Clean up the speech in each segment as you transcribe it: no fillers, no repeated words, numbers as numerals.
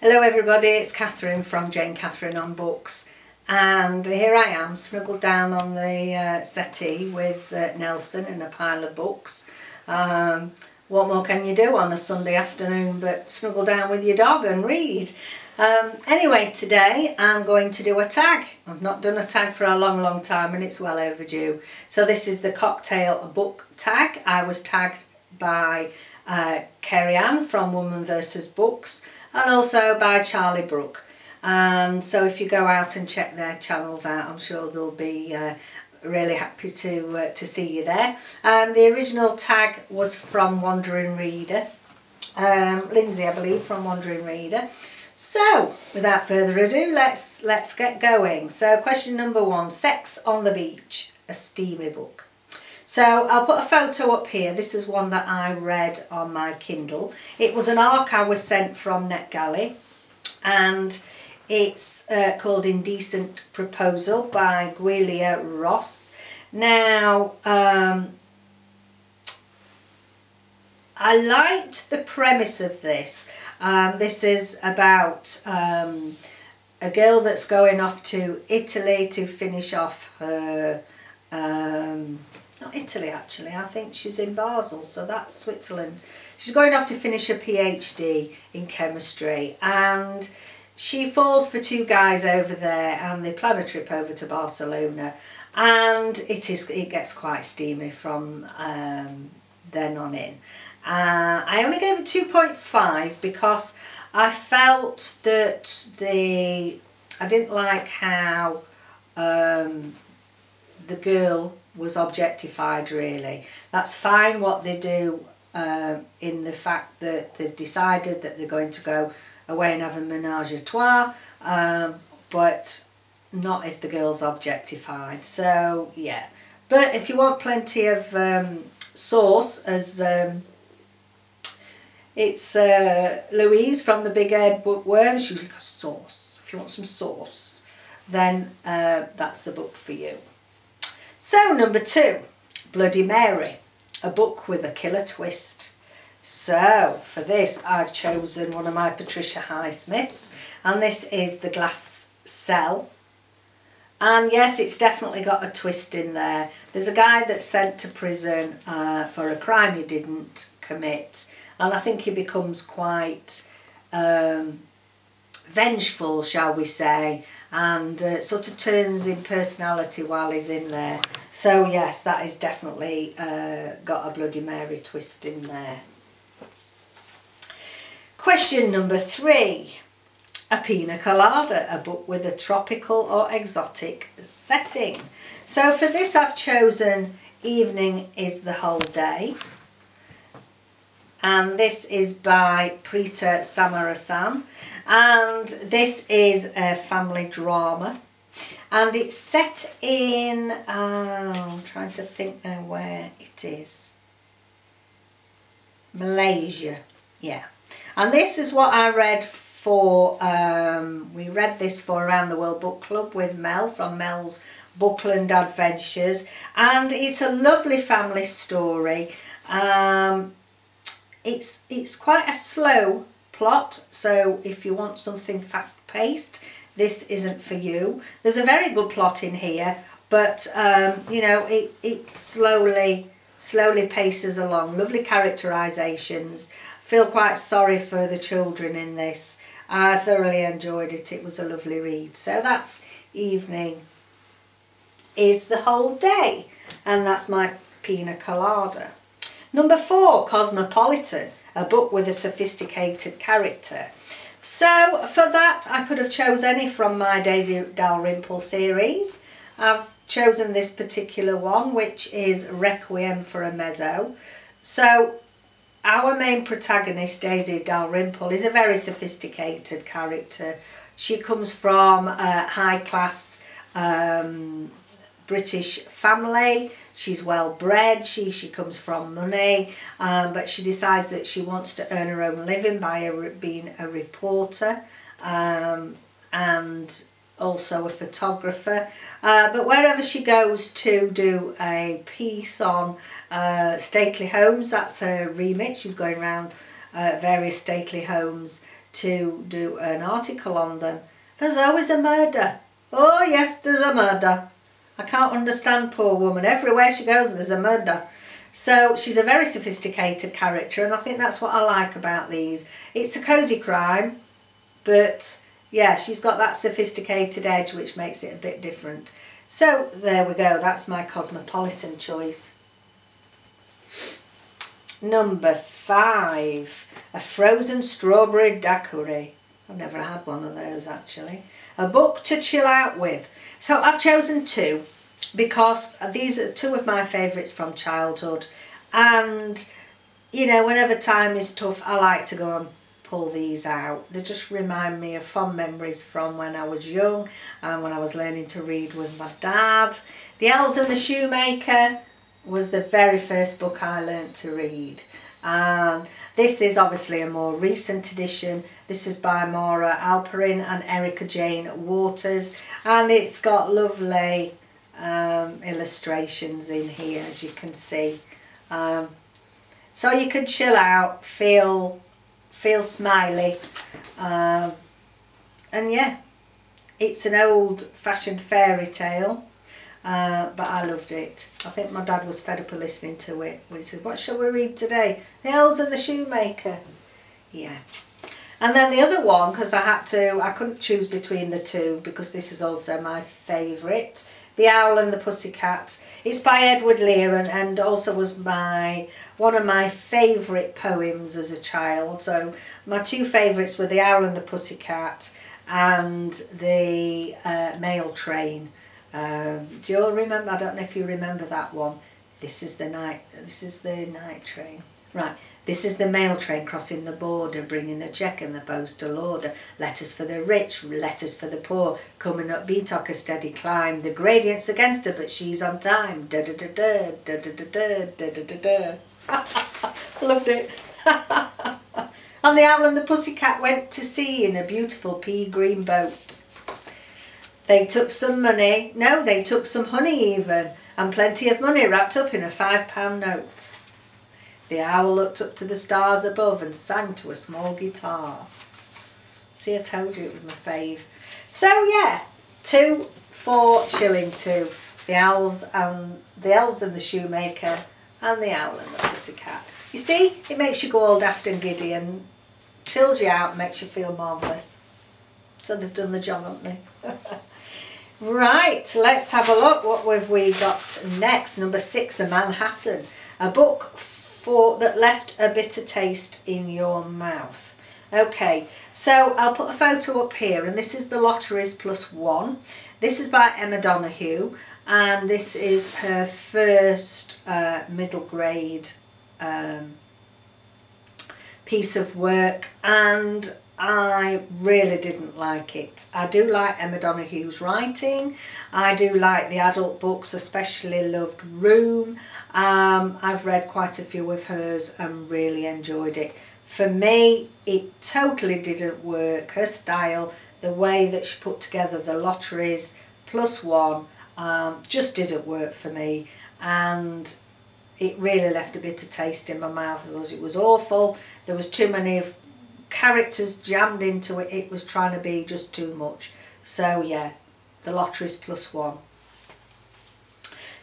Hello everybody, it's Catherine from Jayne Catherine on Books, and here I am snuggled down on the settee with Nelson and a pile of books. What more can you do on a Sunday afternoon but snuggle down with your dog and read? Anyway, today I'm going to do a tag. I've not done a tag for a long time and it's well overdue. So this is the cocktail book tag. I was tagged by Kerry-Ann from WomanVsBooks and also by Charlie Brook. And so if you go out and check their channels out, I'm sure they'll be really happy to see you there. The original tag was from Wandering Reader, Lindsay I believe from Wandering Reader. So without further ado, let's get going. So question number 1, Sex on the Beach, a steamy book. So I'll put a photo up here. This is one that I read on my Kindle. It was an ARC I was sent from NetGalley, and it's called Indecent Proposal by Guilia Ross. Now, I liked the premise of this. This is about a girl that's going off to Italy to finish off her... not Italy actually, I think she's in Basel, so that's Switzerland. She's going off to finish a PhD in chemistry, and she falls for 2 guys over there, and they plan a trip over to Barcelona, and it gets quite steamy from then on in. I only gave it 2.5 because I felt that I didn't like how the girl was objectified really. That's fine what they do in the fact that they've decided that they're going to go away and have a menage a trois, but not if the girl's objectified. So yeah, but if you want plenty of sauce, as it's Louise from the Big Head Bookworm, she's like a sauce. If you want some sauce, then that's the book for you. So number 2, Bloody Mary, a book with a killer twist. So for this I've chosen one of my Patricia Highsmiths, and this is The Glass Cell. And yes, it's definitely got a twist in there. There's a guy that's sent to prison for a crime he didn't commit, and I think he becomes quite vengeful, shall we say, and sort of turns in personality while he's in there. So yes, that is definitely got a Bloody Mary twist in there. Question number 3, a Pina Colada, a book with a tropical or exotic setting. So for this I've chosen Evening is the Whole Day, and this is by Preeta Samarasan, and this is a family drama, and it's set in, I'm trying to think now where it is, Malaysia, yeah. And this is what I read for, we read this for Around the World Book Club with Mel from Mel's Bookland Adventures, and it's a lovely family story. It's quite a slow plot, so if you want something fast-paced, this isn't for you. There's a very good plot in here, but you know, it slowly paces along. Lovely characterizations. Feel quite sorry for the children in this. I thoroughly enjoyed it. It was a lovely read. So that's Evening is the Whole Day, and that's my Pina Colada. Number 4, Cosmopolitan, a book with a sophisticated character. So for that I could have chosen any from my Daisy Dalrymple series. I've chosen this particular one, which is Requiem for a Mezzo. So our main protagonist, Daisy Dalrymple, is a very sophisticated character. She comes from a high-class British family. She's well bred, she comes from money, but she decides that she wants to earn her own living by being a reporter and also a photographer. But wherever she goes to do a piece on stately homes, that's her remit. She's going around various stately homes to do an article on them. There's always a murder. Oh yes, there's a murder. I can't understand poor woman. Everywhere she goes there's a murder. So she's a very sophisticated character, and I think that's what I like about these. It's a cosy crime, but yeah, she's got that sophisticated edge which makes it a bit different. So there we go, that's my Cosmopolitan choice. Number 5, a Frozen Strawberry Daiquiri. I've never had one of those actually. A book to chill out with. So I've chosen 2 because these are 2 of my favourites from childhood, and you know, whenever time is tough I like to go and pull these out. They just remind me of fond memories from when I was young and when I was learning to read with my dad. The Elves and the Shoemaker was the very first book I learnt to read. This is obviously a more recent edition. This is by Maura Alperin and Erica Jane Waters, and it's got lovely illustrations in here, as you can see. So you can chill out, feel smiley, and yeah, it's an old-fashioned fairy tale, but I loved it. I think my dad was fed up of listening to it. He said, "What shall we read today? The Elves and the Shoemaker." Yeah. And then the other one, because I couldn't choose between the 2 because this is also my favourite, The Owl and the Pussycat. It's by Edward Lear, and also was one of my favourite poems as a child. So my 2 favourites were The Owl and the Pussycat and The Mail Train. Do you all remember? I don't know if you remember that one. This is the night train. Right. This is the mail train crossing the border, bringing a cheque and the postal order. Letters for the rich, letters for the poor. Coming up Beatock a steady climb. The gradient's against her, but she's on time. Da da da da da da da da da da da. Loved it. And the Owl and the Pussycat went to sea in a beautiful pea green boat. They took some money. No, they took some honey even, and plenty of money wrapped up in a £5 note. The owl looked up to the stars above and sang to a small guitar. See, I told you it was my fave. So yeah, 2 for chilling to. The Elves and the Shoemaker and The Owl and the Pussycat. You see, it makes you go all daft and giddy and chills you out and makes you feel marvellous. So they've done the job, haven't they? Right, let's have a look. What have we got next? Number 6, A Manhattan. A book that left a bitter taste in your mouth. Okay, so I'll put a photo up here, and this is the Lotteries +1. This is by Emma Donoghue, and this is her first middle grade piece of work, and I really didn't like it. I do like Emma Donoghue's writing. I do like the adult books, especially loved Room. I've read quite a few of hers and really enjoyed it. For me, it totally didn't work. Her style, the way that she put together the Lotteries +1, just didn't work for me, and it really left a bitter taste in my mouth. I thought it was awful. There was too many characters jammed into it. It was trying to be just too much. So yeah, the Lotteries +1.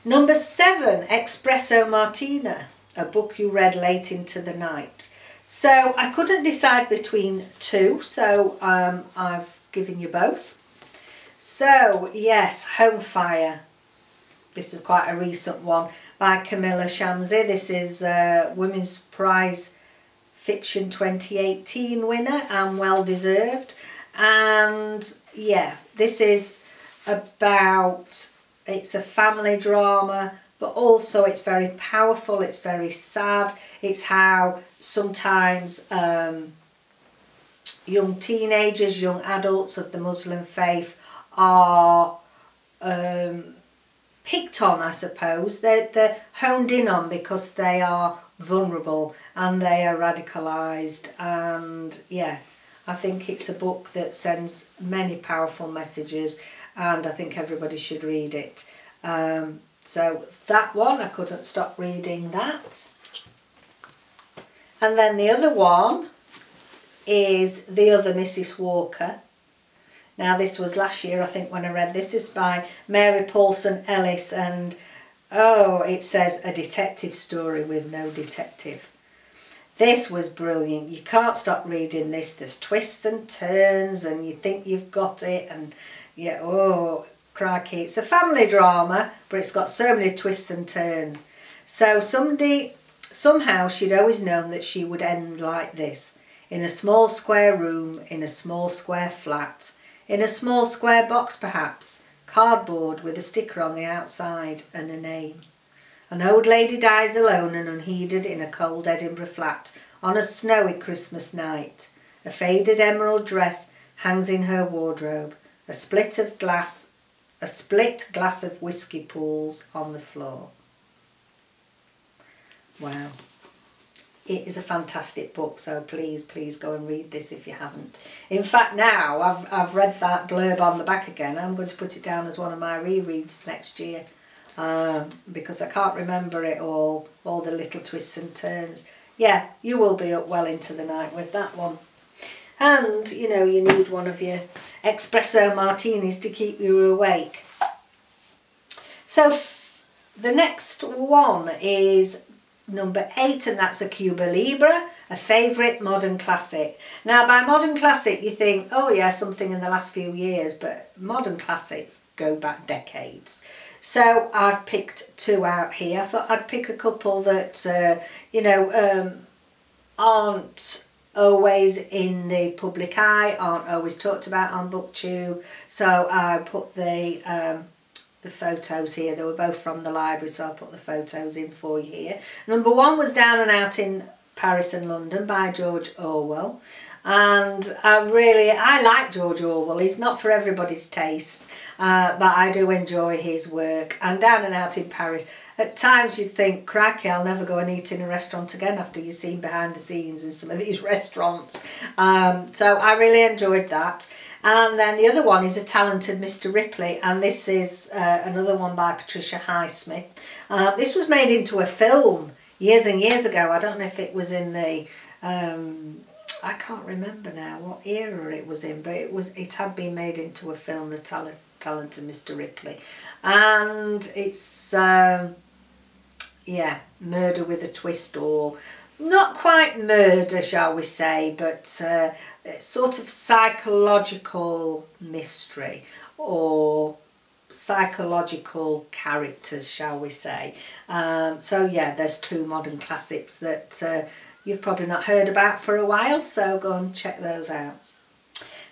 Number 7, Espresso Martina, a book you read late into the night. So I couldn't decide between 2, so I've given you both. So yes, Home Fire. This is quite a recent one by Camilla Shamsi. This is Women's Prize Fiction 2018 winner, and well deserved. And yeah, this is about, it's a family drama, but also it's very powerful, it's very sad. It's how sometimes young teenagers, young adults of the Muslim faith are picked on, I suppose. They're honed in on because they are vulnerable and they are radicalised. And yeah, I think it's a book that sends many powerful messages, and I think everybody should read it. So that one, I couldn't stop reading that. And then the other one is The Other Mrs. Walker. Now this was last year, I think, when I read this. This is by Mary Paulson Ellis, and oh, it says a detective story with no detective. This was brilliant. You can't stop reading this. There's twists and turns and you think you've got it, and yeah, oh, crikey. It's a family drama, but it's got so many twists and turns. So somehow she'd always known that she would end like this. In a small square room, in a small square flat, in a small square box perhaps, cardboard with a sticker on the outside and a name. An old lady dies alone and unheeded in a cold Edinburgh flat on a snowy Christmas night. A faded emerald dress hangs in her wardrobe. A split glass of whiskey pools on the floor. Wow. It is a fantastic book, so please go and read this if you haven't. In fact, now I've read that blurb on the back again. I'm going to put it down as one of my rereads for next year. Because I can't remember it all the little twists and turns. Yeah, you will be up well into the night with that one. And, you know, you need one of your espresso martinis to keep you awake. So the next one is number 8, and that's a Cuba Libre, a favourite modern classic. Now, by modern classic, you think, oh yeah, something in the last few years, but modern classics go back decades. So I've picked 2 out here. I thought I'd pick a couple that, you know, aren't always in the public eye, aren't always talked about on BookTube. So I put the photos here. They were both from the library, so I put the photos in for you here. Number 1 was Down and Out in Paris and London by George Orwell. And I like George Orwell. He's not for everybody's tastes, but I do enjoy his work. And Down and Out in Paris, at times you'd think, crikey, I'll never go and eat in a restaurant again after you've seen behind the scenes in some of these restaurants. So I really enjoyed that. And then the other one is A Talented Mr. Ripley, and this is another one by Patricia Highsmith. This was made into a film years and years ago. I don't know if it was in the... I can't remember now what era it was in, but it had been made into a film, The Talented Mr. Ripley. And it's, yeah, murder with a twist, or not quite murder, shall we say, but sort of psychological mystery, or psychological characters, shall we say. So yeah, there's 2 modern classics that you've probably not heard about for a while, so go and check those out.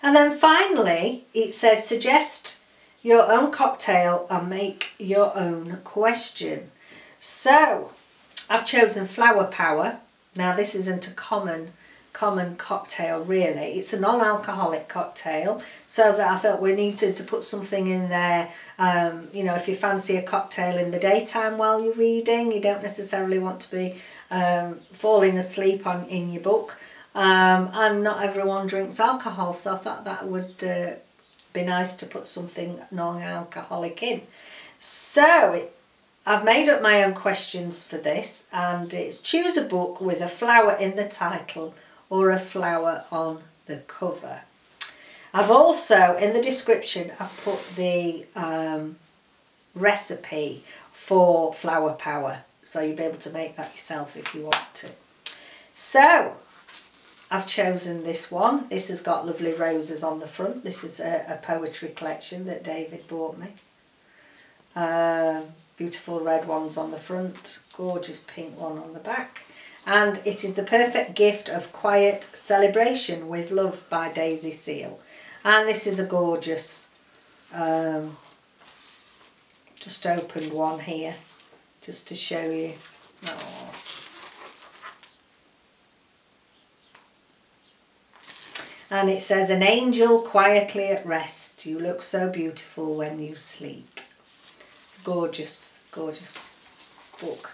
And then finally, it says suggest your own cocktail and make your own question. So I've chosen Flower Power. Now this isn't a common cocktail really. It's a non-alcoholic cocktail, so that I thought we needed to put something in there. You know, if you fancy a cocktail in the daytime while you're reading, you don't necessarily want to be falling asleep in your book, and not everyone drinks alcohol, so I thought that would be nice to put something non-alcoholic in. So I've made up my own questions for this, and it's choose a book with a flower in the title or a flower on the cover. I've also, in the description, I've put the recipe for Flower Power, so you'll be able to make that yourself if you want to. So I've chosen this one. This has got lovely roses on the front. This is a poetry collection that David bought me. Beautiful red ones on the front, gorgeous pink one on the back. And it is The Perfect Gift of Quiet Celebration with Love by Daisy Seal. And this is a gorgeous, just opened one here, just to show you. Oh. And it says, an angel quietly at rest, you look so beautiful when you sleep. It's a gorgeous, gorgeous book.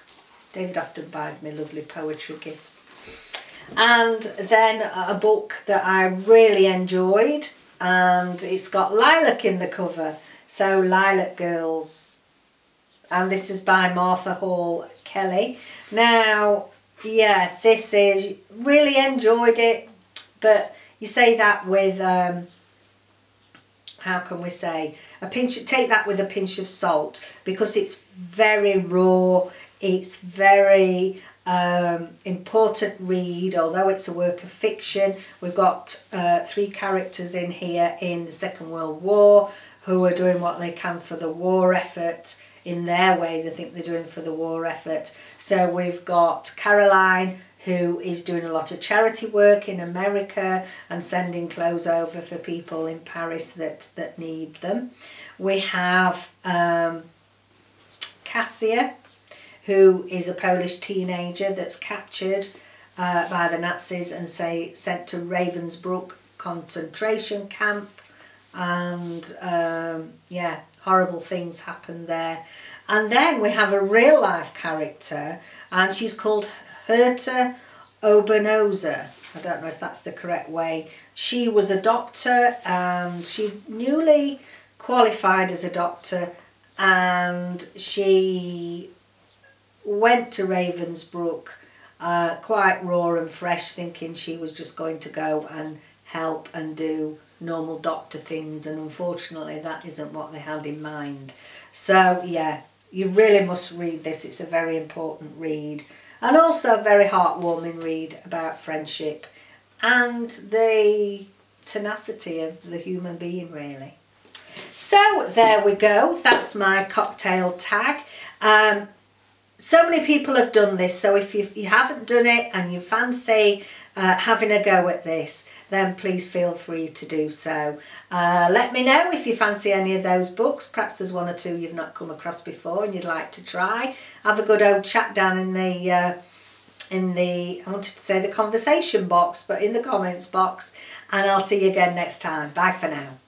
David often buys me lovely poetry gifts. And then a book that I really enjoyed, and it's got lilac in the cover, so Lilac Girls. And this is by Martha Hall Kelly. Now, yeah, this is, really enjoyed it. but you say that with, how can we say, take that with a pinch of salt, because it's very raw, it's very important read, although it's a work of fiction. We've got 3 characters in here in the Second World War who are doing what they can for the war effort. In their way, they think they're doing for the war effort. So we've got Caroline, who is doing a lot of charity work in America and sending clothes over for people in Paris that need them. We have Cassia, who is a Polish teenager that's captured by the Nazis and sent to Ravensbrück concentration camp, and yeah, horrible things happen there. And then we have a real life character, and she's called Herta Obenoza. I don't know if that's the correct way. She was a doctor, and she newly qualified as a doctor, and she went to Ravensbrück quite raw and fresh, thinking she was just going to go and help and do normal doctor things, and unfortunately that isn't what they had in mind. So yeah, you really must read this. It's a very important read, and also a very heartwarming read about friendship and the tenacity of the human being, really. So there we go, that's my cocktail tag. So many people have done this, so if you haven't done it and you fancy having a go at this, then please feel free to do so. Let me know if you fancy any of those books. Perhaps there's 1 or 2 you've not come across before and you'd like to try. Have a good old chat down in the I wanted to say the conversation box, but in the comments box, and I'll see you again next time. Bye for now.